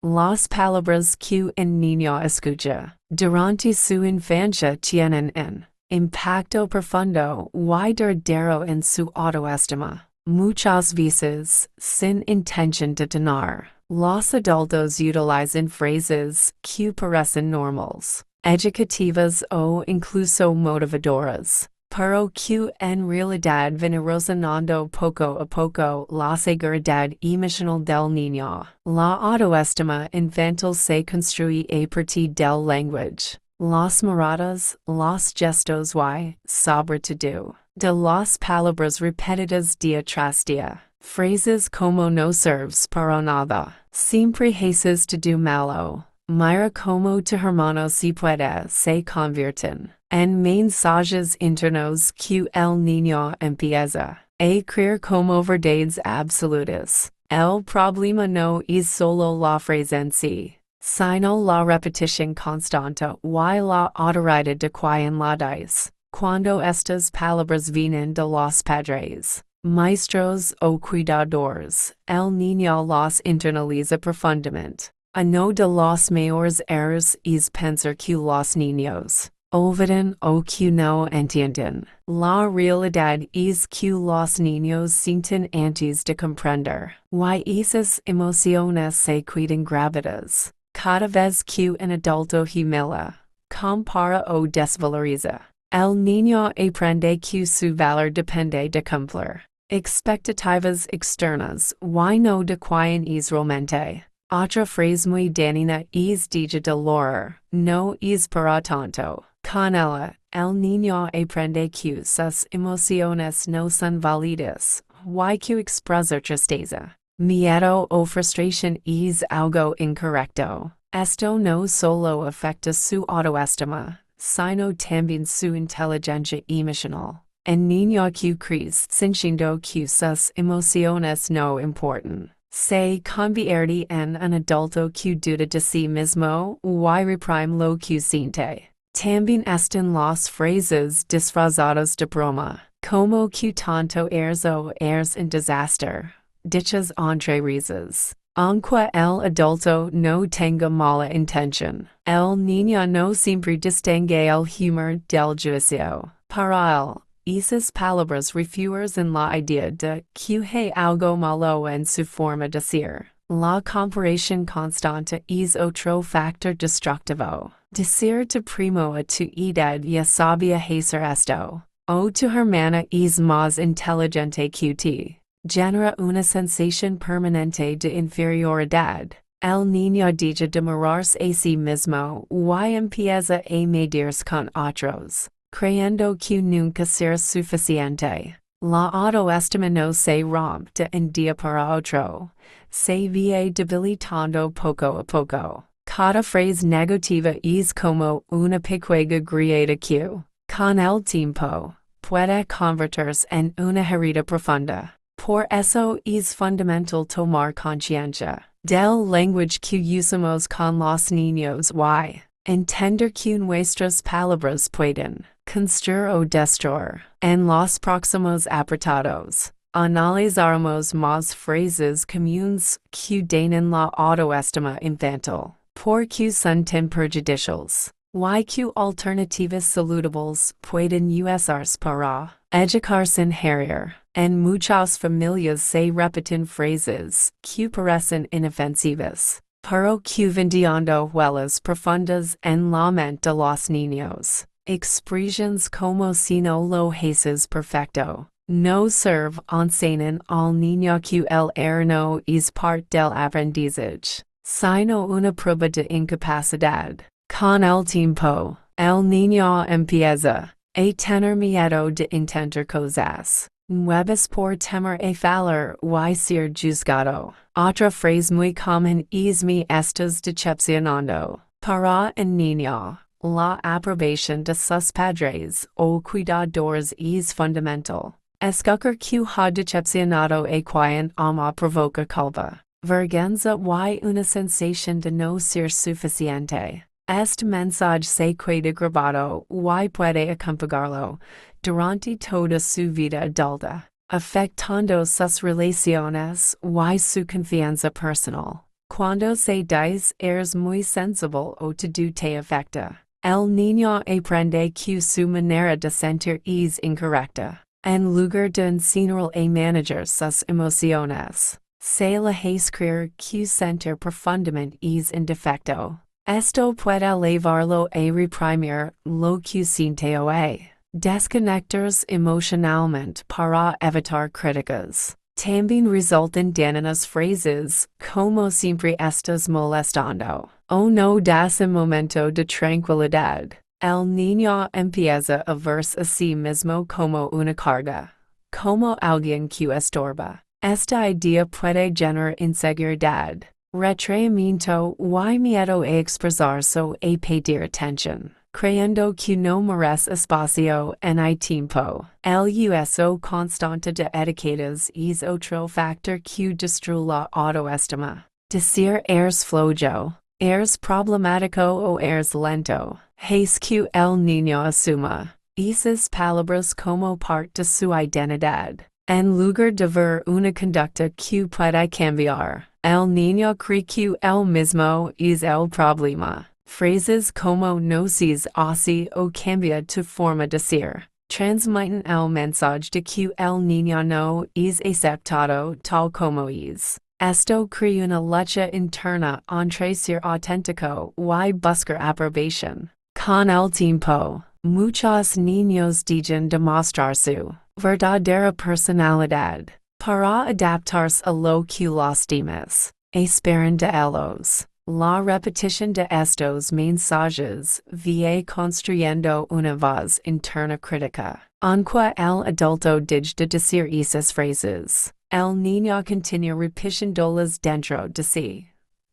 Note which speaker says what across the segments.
Speaker 1: Las palabras que un niño escucha durante su infancia tienen un impacto profundo y duradero en su autoestima. Muchas veces, sin intención de tener, los adultos utilizan frases que parecen normales, educativas o incluso motivadoras, pero que en realidad van erosionando poco a poco la seguridad emocional del niño. La autoestima infantil se construye a partir del lenguaje, las miradas, los gestos y, sobre todo, de las palabras repetidas día tras día. Frases como no sirves para nada, siempre haces todo malo, mira como tu hermano se puede se convierten en mensajes internos que el niño empieza a creer como verdades absolutas. El problema no es solo la frase en sí, sino la repetición constante y la autoridad de quien la dice. Cuando estas palabras vienen de los padres, maestros o cuidadores, el niño las internaliza profundamente. Uno de los mayores errores es pensar que los niños olvidan o que no entienden. La realidad es que los niños sienten antes de comprender y esas emociones se quedan grabadas. Cada vez que un adulto humilla, compara o desvaloriza, el niño aprende que su valor depende de cumplir expectativas externas y no de quien es realmente. Otra frase muy dañina es dicha del horror, no es para tanto. Con ella, el niño aprende que sus emociones no son válidas, y que expresar tristeza, miedo o frustración es algo incorrecto. Esto no solo afecta su autoestima, sino también su inteligencia emocional. El niño que crece sintiendo que sus emociones no importan se convierte en un adulto que duda de sí mismo y reprime lo que siente. También están las frases disfrazadas de broma, como que tanto eres o eres un desastre, dichas entre risas. Aunque el adulto no tenga mala intención, el niño no siempre distingue el humor del juicio. Para él, esas palabras refuerzan la idea de que hay algo malo en su forma de ser. La comparación constante es otro factor destructivo. Decir tu primo a tu edad ya sabía hacer esto, o tu hermana es más inteligente que ti, genera una sensación permanente de inferioridad. El niño deja de mirarse a sí mismo y empieza a medirse con otros, creyendo que nunca será suficiente. La autoestima no se rompe de un día para otro, se va debilitando poco a poco. Cada frase negativa es como una pequeña grieta que, con el tiempo, puede convertirse en una herida profunda. Por eso es fundamental tomar conciencia del lenguaje que usamos con los niños y entender que nuestras palabras pueden construir o destruir. En los próximos apartados, analizaremos más frases comunes que dañan la autoestima infantil, porque son tan perjudiciales, y que alternativas saludables pueden usarse para educar sin herir. En muchas familias se repiten frases que parecen inofensivas, pero que van dando huellas profundas en la mente de los niños. Expresiones como si no lo haces perfecto no sirve enseñan al niño que el error no es parte del aprendizaje, sino una prueba de incapacidad. Con el tiempo, el niño empieza a tener miedo de intentar cosas nuevas por temer a fallar y ser juzgado. Otra frase muy común es me estás decepcionando. Para un niño, la aprobación de sus padres o cuidadores es fundamental. Escuchar que ha decepcionado a quien ama provoca culpa, vergüenza y una sensación de no ser suficiente. Este mensaje se queda grabado y puede acompañarlo durante toda su vida adulta, afectando sus relaciones y su confianza personal. Cuando se dice eres muy sensible o te do te afecta. El niño aprende que su manera de sentir es incorrecta. En lugar de enseñar a manejar sus emociones, se le hace creer que sentir profundamente es un defecto. Esto puede llevarlo a reprimir lo que siente o a desconectarse emocionalmente para evitar críticas. También resultan dañinas frases, como siempre estás molestando, o no das un momento de tranquilidad. El niño empieza a verse a sí mismo como una carga, como alguien que estorba. Esta idea puede generar inseguridad, retraimiento y miedo a expresarse o a pedir atención, creyendo que no merece espacio en el tiempo. El uso constante de etiquetas es otro factor que destruye la autoestima. Decir eres flojo, eres problemático o eres lento, hace que el niño asuma esas palabras como parte de su identidad. En lugar de ver una conducta que puede cambiar, el niño cree que él mismo es el problema. Frases como no seas así o cambia tu forma de ser transmiten el mensaje de que el niño no es aceptado tal como es. Esto crea una lucha interna entre ser auténtico y buscar aprobación. Con el tiempo, muchos niños dejan de mostrar su verdadera personalidad para adaptarse a lo que los demás esperan de ellos. La repetición de estos mensajes va construyendo una voz interna crítica. Aunque el adulto deje de decir esas frases, el niño continúa repitiéndolas dentro de sí.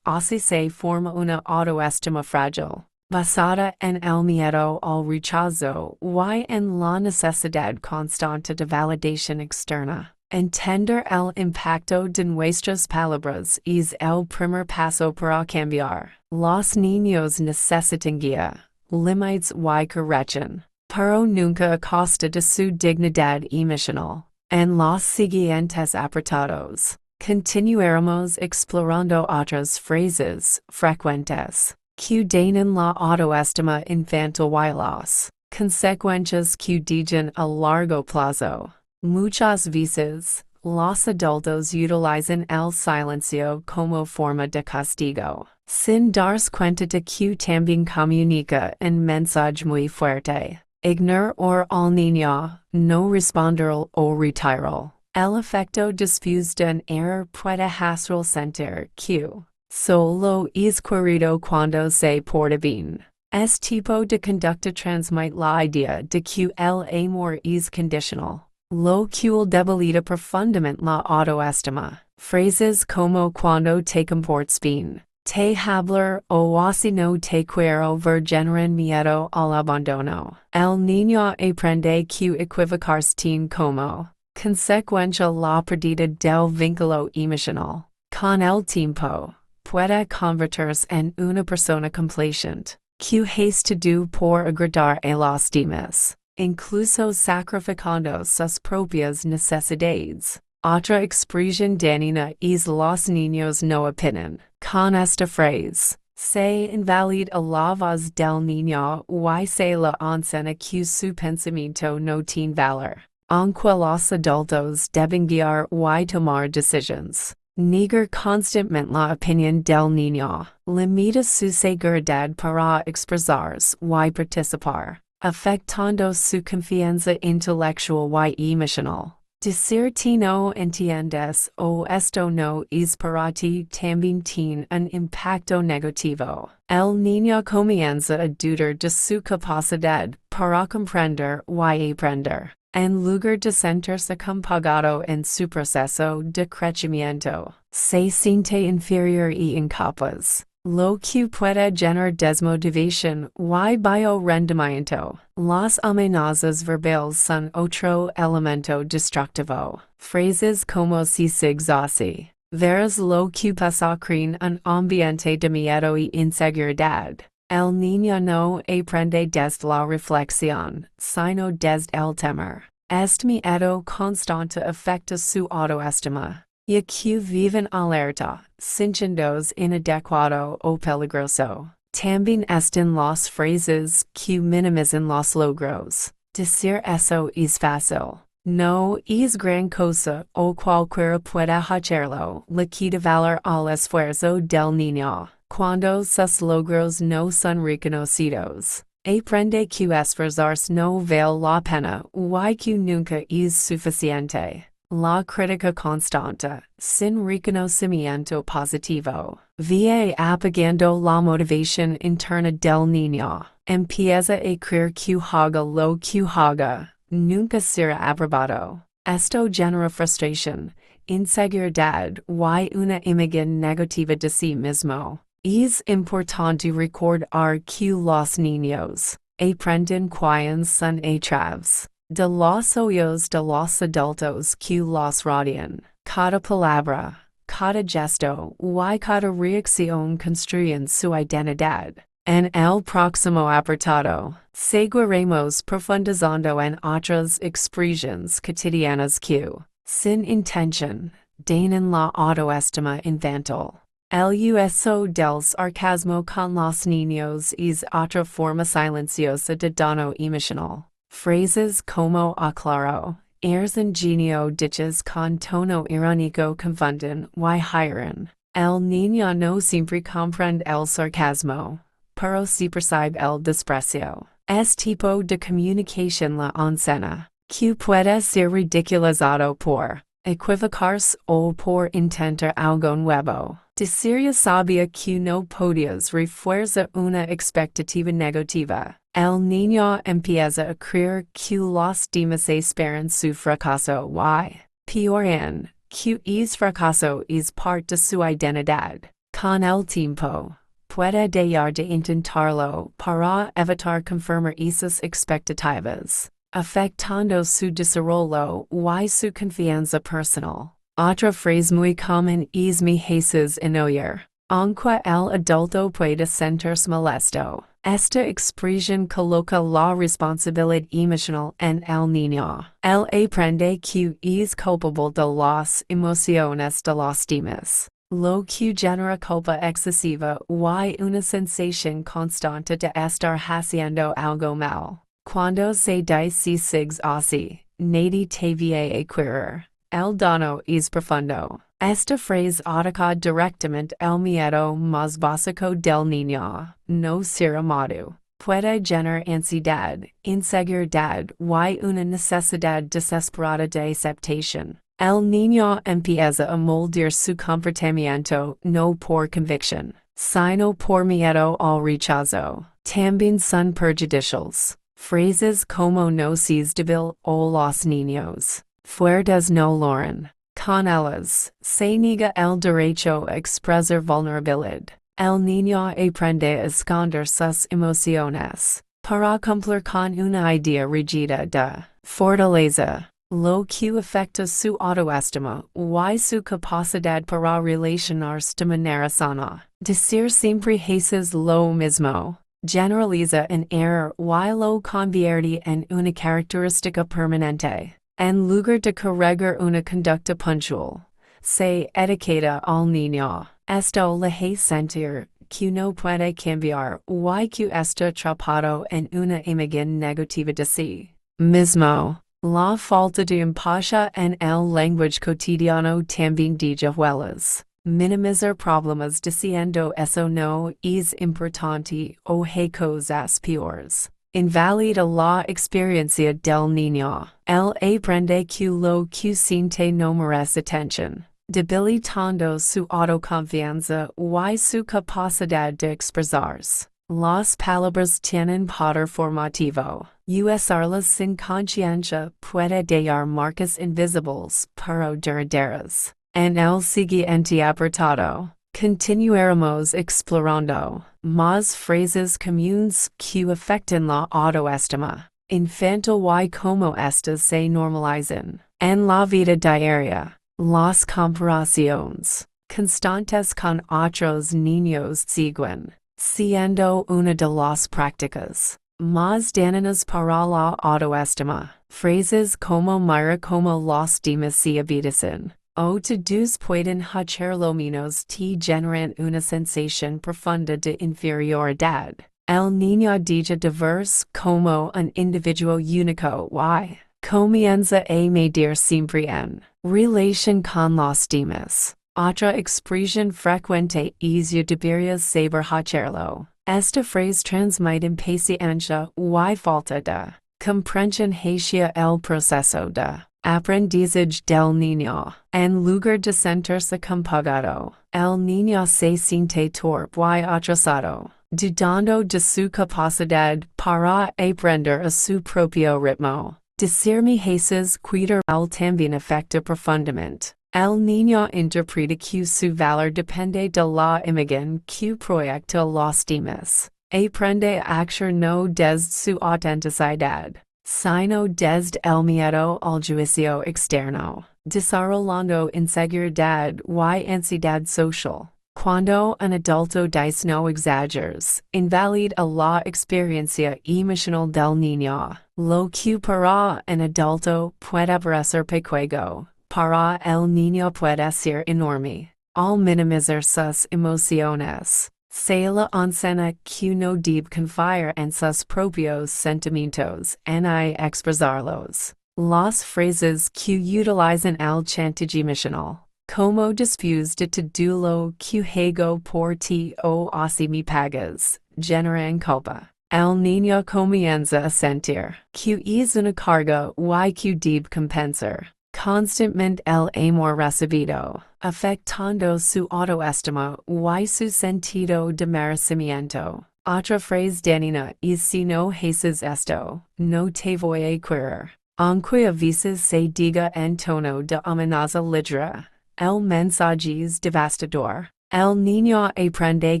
Speaker 1: Así se forma una autoestima frágil, basada en el miedo al rechazo y en la necesidad constante de validación externa. Entender el impacto de nuestras palabras es el primer paso para cambiar. Los niños necesitan guía, límites y corrección, pero nunca a costa de su dignidad emocional. En los siguientes apartados, continuaremos explorando otras frases frecuentes que dañan la autoestima infantil y las consecuencias que dejan a largo plazo. Muchas veces, los adultos utilizan el silencio como forma de castigo, sin darse cuenta de que también comunica un mensaje muy fuerte. Ignorar al niño, no responder o retirar. El efecto después de un error puede hacer sentir que solo es querido cuando se porta bien. Este tipo de conducta transmite la idea de que el amor es condicional, lo cual debilita profundamente la autoestima. Frases como cuando te comportas bien, te hablar o así no te quiero ver generan miedo al abandono. El niño aprende que equivocarse tiene como consecuencia la pérdida del vínculo emocional. Con el tiempo, puede convertirse en una persona complacente, que hace todo por agradar a los demás, incluso sacrificando sus propias necesidades. Otra expresión dañina es los niños no opinan. Con esta frase, se invalida la voz del niño y se le enseña que su pensamiento no tiene valor. Aunque los adultos deben guiar y tomar decisiones, negar constantemente la opinión del niño limita su seguridad para expresarse y participar, afectando su confianza intelectual y emocional. Decir ti no entiendes o esto no es para ti también tiene un impacto negativo. El niño comienza a dudar de su capacidad para comprender y aprender, en lugar de sentirse acompañado en su proceso de crecimiento. Se siente inferior y incapaz, lo que puede generar desmotivación y bajo rendimiento. Las amenazas verbales son otro elemento destructivo. Frases como si sigues así, verás lo que pasa crean un ambiente de miedo y inseguridad. El niño no aprende desde la reflexión, sino desde el temor. Este miedo constante afecta su autoestima, y que viven alerta, sintiéndose inadecuado o peligroso. También están las frases que minimizan los logros. Decir eso es fácil. No es gran cosa o cualquiera puede hacerlo. Le quita valor al esfuerzo del niño. Cuando sus logros no son reconocidos. Aprende que esforzarse no vale la pena y que nunca es suficiente. La crítica constante, sin reconocimiento positivo, va apagando la motivación interna del niño. Empieza a creer que haga lo que haga, nunca será aprobado. Esto genera frustración, inseguridad y una imagen negativa de sí mismo. Es importante recordar que los niños aprenden cuando son atraves de los oídos de los adultos que los rodean. Cada palabra, cada gesto y cada reacción construyen su identidad. En el próximo apartado, seguiremos profundizando en otras expresiones cotidianas que, sin intención, dañan la autoestima infantil. El uso del sarcasmo con los niños es otra forma silenciosa de daño emocional. Frases como aclaro, eres ingenio dichas con tono irónico confunden y hieren. El niño no siempre comprende el sarcasmo, pero sí percibe el desprecio. Es tipo de comunicación la encena, que puede ser ridiculizado por equivocarse o por intentar algo nuevo. Decir sabía que no podías refuerza una expectativa negativa. El niño empieza a creer que los demás esperan su fracaso y, peor aún, que ese fracaso es parte de su identidad. Con el tiempo, puede dejar de intentarlo para evitar confirmar esas expectativas, afectando su desarrollo y su confianza personal. Otra frase muy común es me haces enojar. Aunque el adulto puede sentirse molesto, esta expresión coloca la responsabilidad emocional en el niño. Él aprende que es culpable de las emociones de los demás, lo que genera culpa excesiva y una sensación constante de estar haciendo algo mal. Cuando se dice sigs así, nadie te va a querer. El daño es profundo. Esta frase ataca directamente el miedo más básico del niño, no ser amado. Puede generar ansiedad, inseguridad y una necesidad desesperada de aceptación. El niño empieza a moldear su comportamiento no por convicción, sino por miedo al rechazo. También son perjudiciales. Frases como no seas débil o los niños fuertes no loran. Con ellas, se niega el derecho a expresar vulnerabilidad. El niño aprende a esconder sus emociones para cumplir con una idea rígida de fortaleza, lo que afecta su autoestima y su capacidad para relacionarse de manera sana. Decir siempre haces lo mismo generaliza un error y lo convierte en una característica permanente. En lugar de corregir una conducta puntual, se etiqueta al niño. Esto le hace sentir que no puede cambiar y que está atrapado en una imagen negativa de sí mismo. La falta de empatía en el lenguaje cotidiano también deja huellas. Minimizar problemas diciendo eso no es importante o hay cosas peores. Invalida la experiencia del niño. Él aprende que lo que siente no merece atención, debilitando su autoconfianza y su capacidad de expresarse. Las palabras tienen poder formativo. Usarlas sin conciencia puede dejar marcas invisibles pero duraderas. En el siguiente apartado, continuaremos explorando más frases comunes que afectan la autoestima infantil y cómo estas se normalizan en la vida diaria. Las comparaciones constantes con otros niños siguen siendo una de las prácticas más dañinas para la autoestima. Frases como mira como los demás se obedecen O todos pueden hacerlo menos te generan una sensación profunda de inferioridad. El niño deja de verse como un individuo único y comienza a medir siempre en relación con los demás. Otra expresión frecuente es yo debería saber hacerlo. Esta frase transmite impaciencia y falta de comprensión hacia el proceso de aprendizaje del niño. En lugar de sentirse compagado, el niño se siente torpe y atrasado, dudando de su capacidad para aprender a su propio ritmo. Decirme Jesús cuidar él también afecta profundamente. El niño interpreta que su valor depende de la imagen que proyecta los demás. Aprende a actuar no desde su autenticidad, sino desde el miedo al juicio externo, desarrollando inseguridad y ansiedad social. Cuando un adulto dice no exageres, invalida la experiencia emocional del niño, lo que para un adulto puede parecer pequeño, para el niño puede ser enorme. Al minimizar sus emociones, se le enseña que no debe confiar en sus propios sentimientos ni expresarlos. Las frases que utilizan el chantaje emocional, como después de todo lo que hago por ti o así me pagas, generan culpa. El niño comienza a sentir que es una carga y que debe compensar constantemente el amor recibido, afectando su autoestima y su sentido de merecimiento. Otra frase dañina es si no haces esto, no te voy a querer. Aunque a veces se diga en tono de amenaza ligera, el mensaje es devastador. El niño aprende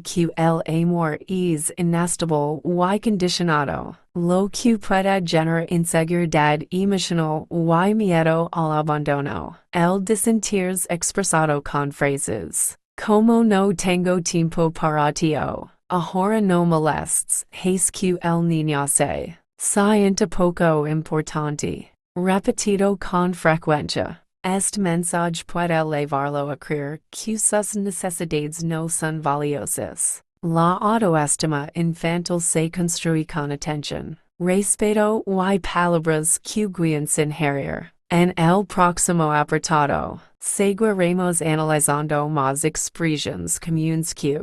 Speaker 1: que el amor es inestable y condicionado, lo que puede generar inseguridad emocional y miedo al abandono. El de sentirse expresado con frases como no tengo tiempo para ti o ahora no molestes, hace que el niño se sienta poco importante. Repetido con frecuencia. Este mensaje puede llevarlo a creer que sus necesidades no son valiosas. La autoestima infantil se construye con atención, respeto y palabras que guían sin herir. En el próximo apartado, seguiremos analizando más expresiones comunes que,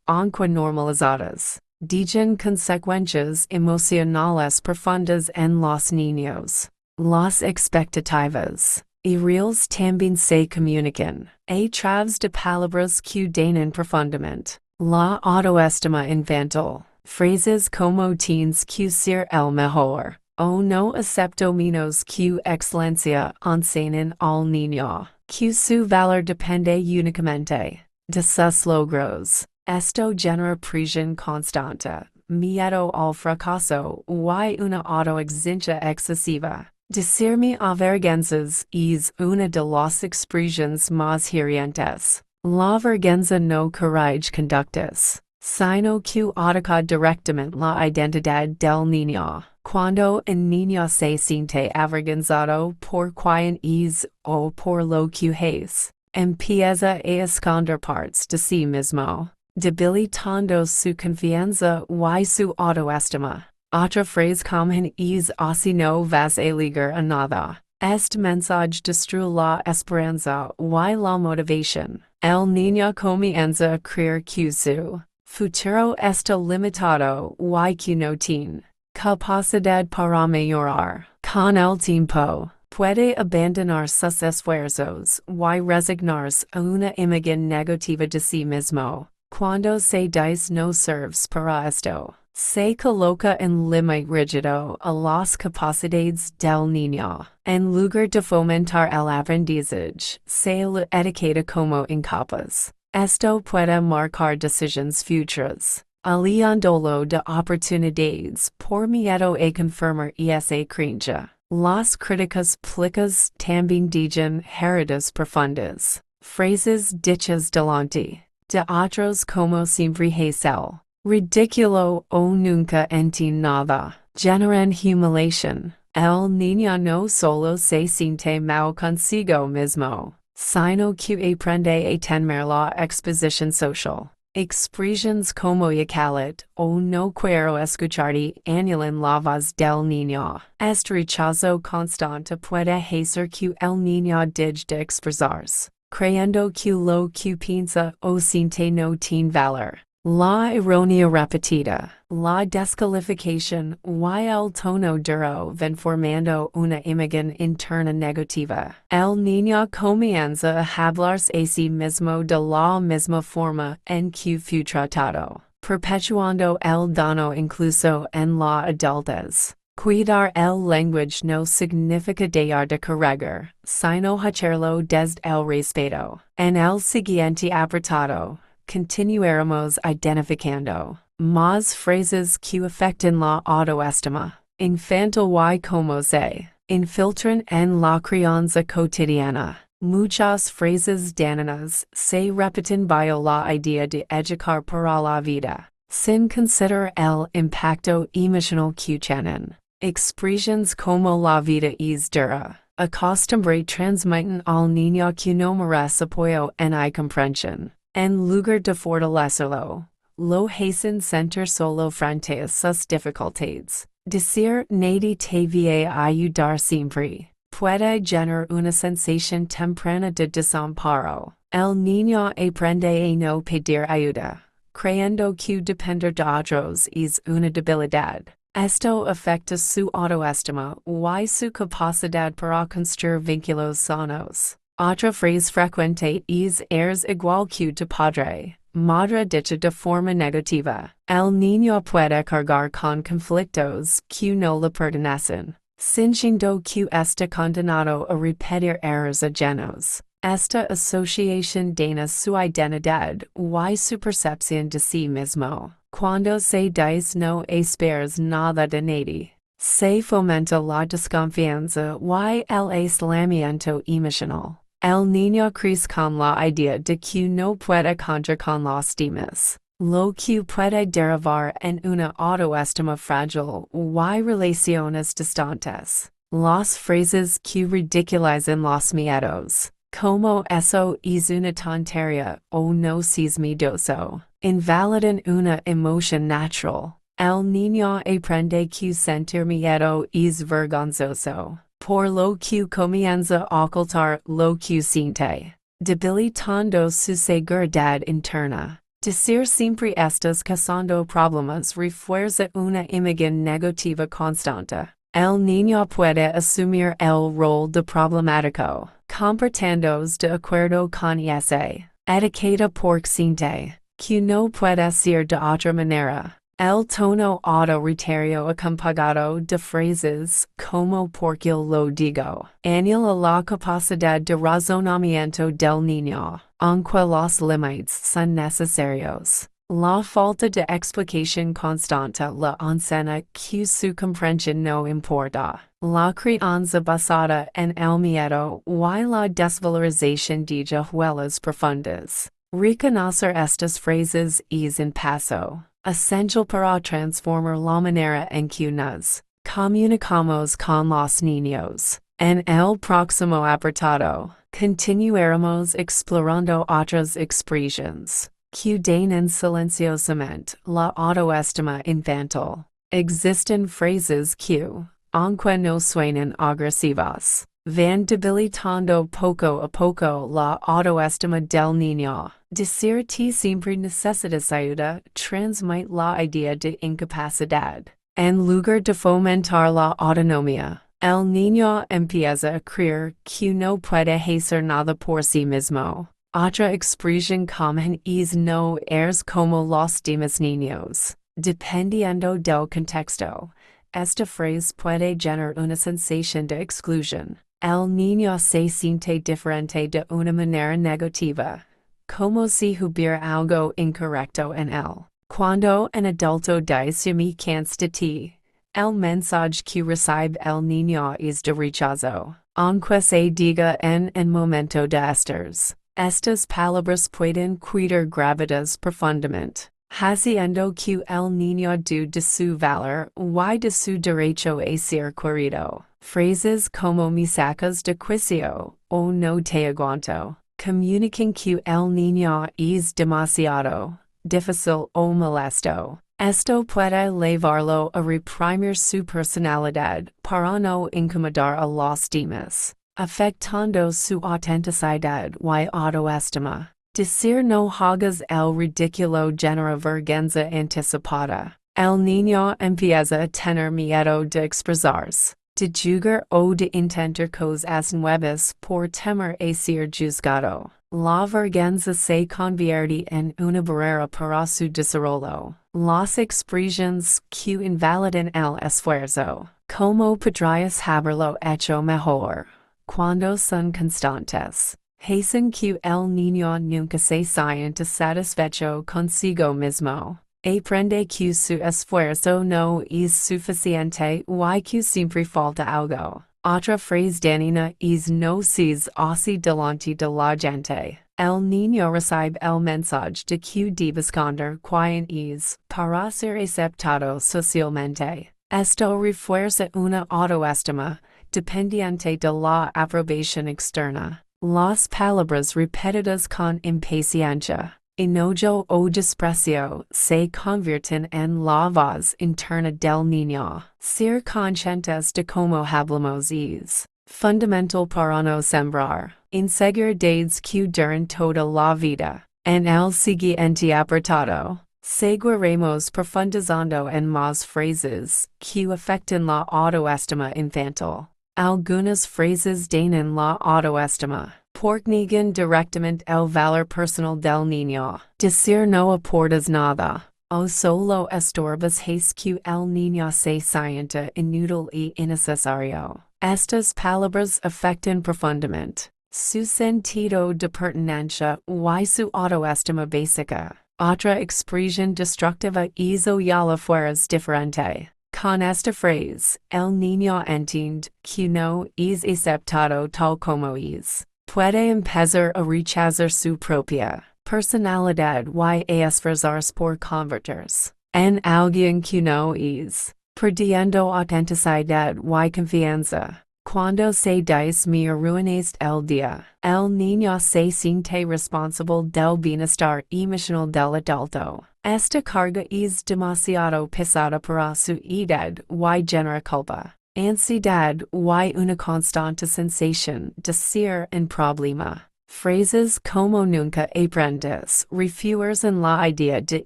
Speaker 1: aunque normalizadas, dejan consecuencias emocionales profundas en los niños. Las expectativas y reels también se comunican a través de palabras que dañan profundamente. La autoestima infantil, frases como tienes que ser el mejor, o no acepto menos que excelencia enseñan al niño que su valor depende únicamente de sus logros. Esto genera presión constante, miedo al fracaso y una autoexigencia excesiva. Decirme avergüenzas es una de las expresiones más hirientes. La vergüenza no corrige conductas, sino que ataca directamente la identidad del niño. Cuando un niño se siente avergonzado por quien es o por lo que hace, empieza a esconder partes de sí mismo, debilitando su confianza y su autoestima. Otra frase común es así no vas a llegar a nada. Este mensaje destruye la esperanza y la motivación. El niño comienza a creer que su futuro está limitado y que no tiene capacidad para mejorar. Con el tiempo, puede abandonar sus esfuerzos y resignarse a una imagen negativa de sí mismo. Cuando se dice no serves para esto, se coloca en límite rígido a las capacidades del niño. En lugar de fomentar el aprendizaje, se le etiqueta como incapaz. Esto puede marcar decisiones futuras, aliándolo de oportunidades por miedo a confirmar esa creencia. Las críticas públicas también dejan heridas profundas. Frases dichas delante de otros como siempre es el ridículo o nunca entiende nada, generan humiliación. El niño no solo se siente mal consigo mismo, Sino que aprende a tener la exposición social. Expresiones como yacalit o no quiero escucharte anulan la voz del niño. Este rechazo constante puede hacer que el niño deje de expresarse, creyendo que lo que piensa o siente no tiene valor. La ironía repetida, la descalificación y el tono duro van formando una imagen interna negativa. El niño comienza a hablarse a sí mismo de la misma forma en que fue tratado, perpetuando el daño incluso en la adultez. Cuidar el lenguaje no significa dejar de corregir, sino hacerlo desde el respeto. En el siguiente apartado, continuaremos identificando más frases que afectan la autoestima. Infantil y como se infiltran en la crianza cotidiana. Muchas frases dañinas se repiten bajo la idea de educar para la vida, sin considerar el impacto emocional que tienen. Expresiones como la vida es dura, acostumbre transmiten al niño que no merece apoyo y comprensión. En lugar de fortalecerlo, lo hacen sentir solo frente a sus dificultades. Decir nadie te va a ayudar siempre puede generar una sensación temprana de desamparo. El niño aprende a no pedir ayuda, creyendo que depender de otros es una debilidad. Esto afecta su autoestima y su capacidad para construir vínculos sanos. Otra frase frecuente es eres igual que tu padre, madre dicha de forma negativa. El niño puede cargar con conflictos que no le pertenecen, sintiendo que está condenado a repetir errores ajenos. Esta asociación daña su identidad y su percepción de sí mismo. Cuando se dice no esperas nada de nadie, se fomenta la desconfianza y el aislamiento emocional. El niño crece con la idea de que no puede contar con los demás, lo que puede derivar en una autoestima frágil y relaciones distantes. Las frases que ridiculizan los miedos, como eso es una tontería o no seas miedoso, invalidan una emoción natural. El niño aprende que sentir miedo es vergonzoso, por lo que comienza a ocultar lo que siente, debilitando su seguridad interna. Decir siempre estás causando problemas refuerza una imagen negativa constante. El niño puede asumir el rol de problemático, comportándose de acuerdo con ese etiqueta porque siente que no puede ser de otra manera. El tono autoritario acompañado de frases como porque lo digo anula la capacidad de razonamiento del niño, aunque los límites son necesarios. La falta de explicación constante le enseña que su comprensión no importa. La crianza basada en el miedo y la desvalorización de huellas profundas. Reconocer estas frases es un paso essential para transformar la manera en que nos comunicamos con los niños. En el próximo apartado, continuaremos explorando otras expresiones que dañan silenciosamente la autoestima infantil. Existen frases que, aunque no suenan agresivas, van debilitando poco a poco la autoestima del niño. Decir que siempre necesitas ayuda transmite la idea de incapacidad. En lugar de fomentar la autonomía, el niño empieza a creer que no puede hacer nada por sí mismo. Otra expresión común es no eres como los demás niños. Dependiendo del contexto, esta frase puede generar una sensación de exclusión. El niño se siente diferente de una manera negativa, como si hubiera algo incorrecto en él. Cuando un adulto dice me canso de ti, el mensaje que recibe el niño es de rechazo, aunque se diga en un momento de estrés. Estas palabras pueden cuidar gravedades profundamente, haciendo que el niño dude de su valor y de su derecho a ser querido. Frases como me sacas de quicio o no te aguanto. Comunican que el niño es demasiado difícil o molesto. Esto puede llevarlo a reprimir su personalidad para no incomodar a los demás, afectando su autenticidad y autoestima. Decir no hagas el ridículo genera vergüenza anticipada. El niño empieza a tener miedo de expresarse, de jugar o de intentar cosas nuevas por temer a ser juzgado. La vergüenza se convierte en una barrera para su desarrollo. Las expresiones que invalidan el esfuerzo. ¿Cómo podrías haberlo hecho mejor? Cuando son constantes. Hacen que el niño nunca se sienta satisfecho consigo mismo. Aprende que su esfuerzo no es suficiente y que siempre falta algo. Otra frase dañina es no seas así delante de la gente. El niño recibe el mensaje de que debe esconder quién es para ser aceptado socialmente. Esto refuerza una autoestima dependiente de la aprobación externa. Las palabras repetidas con impaciencia, enojo o desprecio se convierten en la voz interna del niño. Ser conscientes de cómo hablamos es fundamental para no sembrar inseguridades que duran toda la vida. En el siguiente apartado, seguiremos profundizando en más frases que afectan la autoestima infantil. Algunas frases dañan la autoestima, porque niegan directamente el valor personal del niño. Decir no aportas nada, o solo estorbas hace que el niño se sienta inútil y innecesario. Estas palabras afectan profundamente su sentido de pertenencia y su autoestima básica. Otra expresión destructiva es la fueras diferente. Con esta frase, el niño entiende que no es aceptado tal como es. Puede empezar a rechazar su propia personalidad y a esforzarse por convertirse en alguien que no es, perdiendo autenticidad y confianza. Cuando se dice me arruinaste el día, el niño se siente responsable del bienestar emocional del adulto. Esta carga es demasiado pesada para su edad y genera culpa, ansiedad y una constante sensación de ser un problema. Frases como nunca aprendes refuerzan la idea de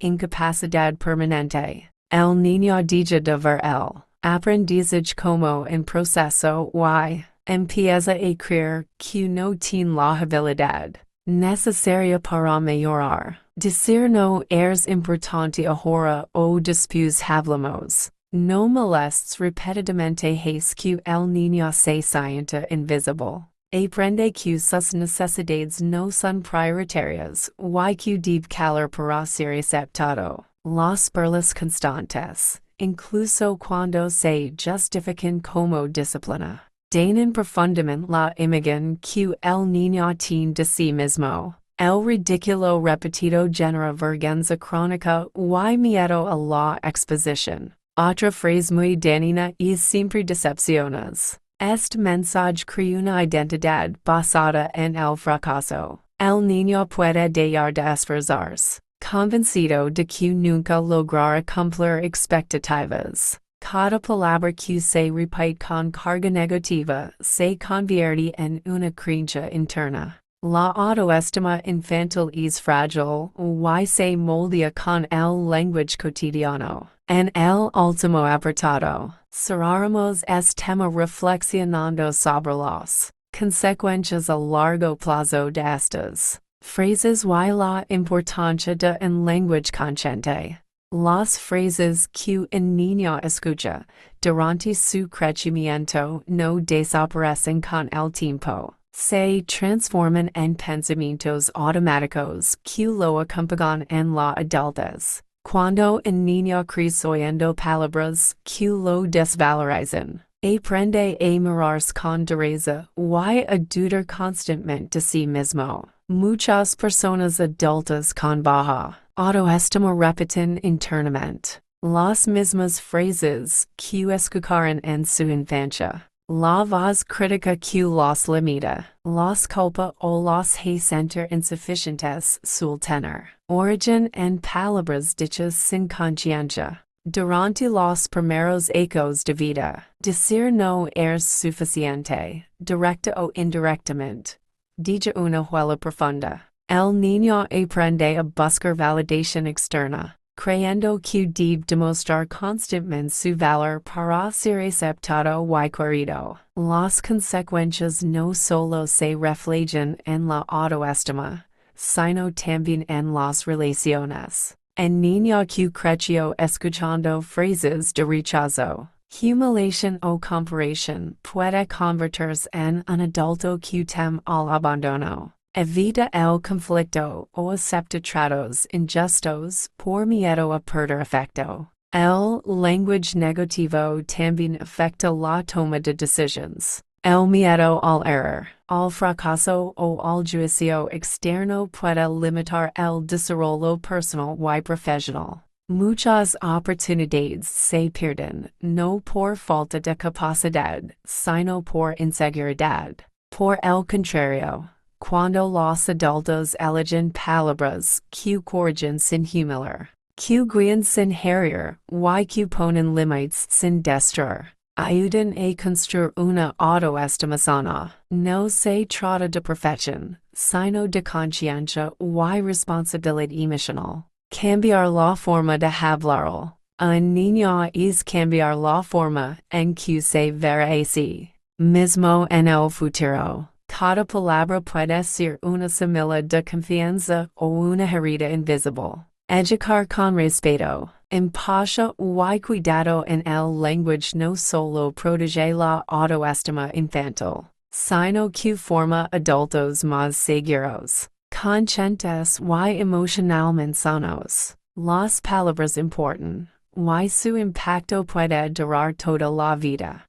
Speaker 1: incapacidad permanente. El niño deja de ver el aprendizaje como un proceso y empieza a creer que no tiene la habilidad necesaria para mejorar. Decir no es importante ahora o después hablamos. No molestes repetidamente hace que el niño se sienta invisible. Aprende que sus necesidades no son prioritarias y que debe calar para ser aceptado. Las burlas constantes, incluso cuando se justifican como disciplina, dañan profundamente la imagen que el niño tiene de sí mismo. El ridículo repetido genera vergüenza crónica y miedo a la exposición. Otra frase muy dañina es siempre decepciones. Este mensaje crea una identidad basada en el fracaso. El niño puede dejar de esforzarse, convencido de que nunca logrará cumplir expectativas. Cada palabra que se repite con carga negativa se convierte en una creencia interna. La autoestima infantil es frágil y se moldea con el lenguaje cotidiano. En el último apartado, cerraremos este tema reflexionando sobre las consecuencias a largo plazo de estas frases y la importancia de un lenguaje consciente. Las frases que un niño escucha durante su crecimiento no desaparecen con el tiempo. Se transforman en pensamientos automáticos que lo acompañan en la adultez. Cuando un niño crece oyendo palabras que lo desvalorizan, aprende a mirarse con dureza y a dudar constantemente de sí mismo. Muchas personas adultas con baja autoestima repiten internamente las mismas frases que escucharon en su infancia. La voz crítica que los limita, los culpa o los hace sentir insuficientes sul tener origen en palabras dichas sin conciencia. Durante los primeros ecos de vida, decir no es suficiente, directa o indirectamente. Dicha una huella profunda. El niño aprende a buscar validación externa, creyendo que debe demostrar constantemente su valor para ser aceptado y querido. Las consecuencias no solo se reflejan en la autoestima, sino también en las relaciones. El niño que creció escuchando frases de rechazo, humiliación o comparación puede convertirse en un adulto que teme al abandono. Evita el conflicto o acepta tratos injustos por miedo a perder afecto. El lenguaje negativo también afecta la toma de decisiones. El miedo al error, al fracaso o al juicio externo puede limitar el desarrollo personal y profesional. Muchas oportunidades se pierden, no por falta de capacidad, sino por inseguridad. Por el contrario, cuando los adultos eligen palabras que corrigen sin humilar, que guían sin herir, y que ponen límites sin destruir, ayudan a construir una autoestima sana. No se trata de perfección, sino de conciencia y responsabilidad emocional. Cambiar la forma de hablar. Un niño es cambiar la forma en que se verá a sí mismo en el futuro. Cada palabra puede ser una semilla de confianza o una herida invisible. Educar con respeto, empatía y cuidado en el lenguaje no solo protege la autoestima infantil, sino que forma adultos más seguros, conscientes y emocionalmente sanos. Las palabras importan, y su impacto puede durar toda la vida.